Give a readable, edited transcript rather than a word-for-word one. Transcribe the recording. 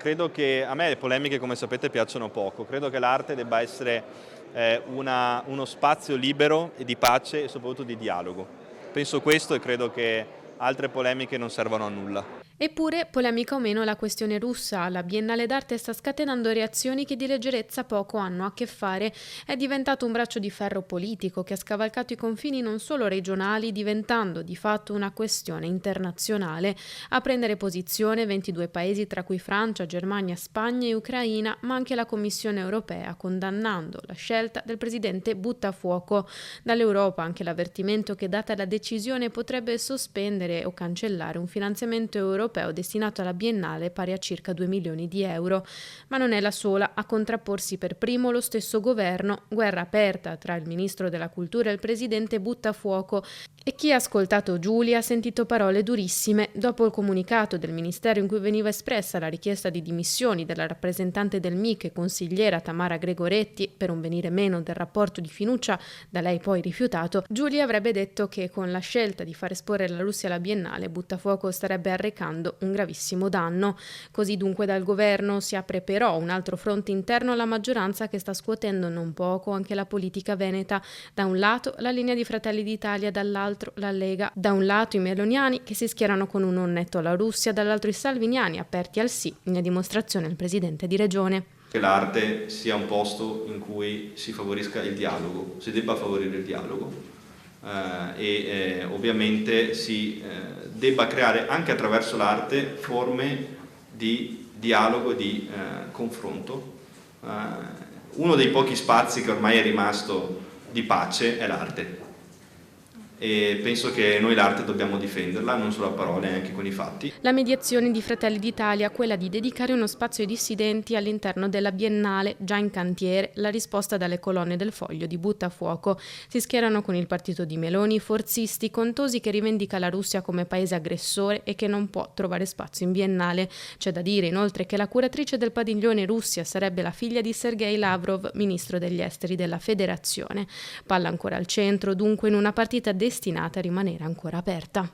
Credo che a me le polemiche, come sapete, piacciono poco. Credo che l'arte debba essere uno spazio libero e di pace e soprattutto di dialogo. Penso questo e credo che altre polemiche non servano a nulla. Eppure, polemica o meno, la questione russa alla Biennale d'Arte sta scatenando reazioni che di leggerezza poco hanno a che fare. È diventato un braccio di ferro politico che ha scavalcato i confini non solo regionali, diventando di fatto una questione internazionale. A prendere posizione 22 paesi, tra cui Francia, Germania, Spagna e Ucraina, ma anche la Commissione europea, condannando la scelta del presidente Buttafuoco. Dall'Europa anche l'avvertimento che, data la decisione, potrebbe sospendere o cancellare un finanziamento europeo destinato alla Biennale pari a circa 2 milioni di euro. Ma non è la sola a contrapporsi per primo lo stesso governo, guerra aperta tra il ministro della Cultura e il presidente Buttafuoco. E chi ha ascoltato Giulia ha sentito parole durissime dopo il comunicato del ministero in cui veniva espressa la richiesta di dimissioni della rappresentante del MIC e consigliera Tamara Gregoretti per un venire meno del rapporto di fiducia da lei poi rifiutato. Giulia avrebbe detto che con la scelta di far esporre la Russia alla Biennale Buttafuoco starebbe arrecando un gravissimo danno. Così dunque dal governo si apre però un altro fronte interno alla maggioranza che sta scuotendo non poco anche la politica veneta. Da un lato la linea di Fratelli d'Italia, dall'altro la Lega. Da un lato i meloniani che si schierano con un non netto alla Russia, dall'altro i salviniani aperti al sì, in dimostrazione il presidente di regione. Che l'arte sia un posto in cui si favorisca il dialogo, si debba favorire il dialogo ovviamente si debba creare anche attraverso l'arte forme di dialogo, di confronto. Uno dei pochi spazi che ormai è rimasto di pace è l'arte e penso che noi l'arte dobbiamo difenderla, non solo a parole, anche con i fatti. La mediazione di Fratelli d'Italia, quella di dedicare uno spazio ai dissidenti all'interno della Biennale, già in cantiere, la risposta dalle colonne del Foglio di Buttafuoco. Si schierano con il partito di Meloni, forzisti, contosi che rivendica la Russia come paese aggressore e che non può trovare spazio in Biennale. C'è da dire inoltre che la curatrice del padiglione Russia sarebbe la figlia di Sergei Lavrov, ministro degli esteri della federazione. Palla ancora al centro, dunque, in una partita destinata a rimanere ancora aperta.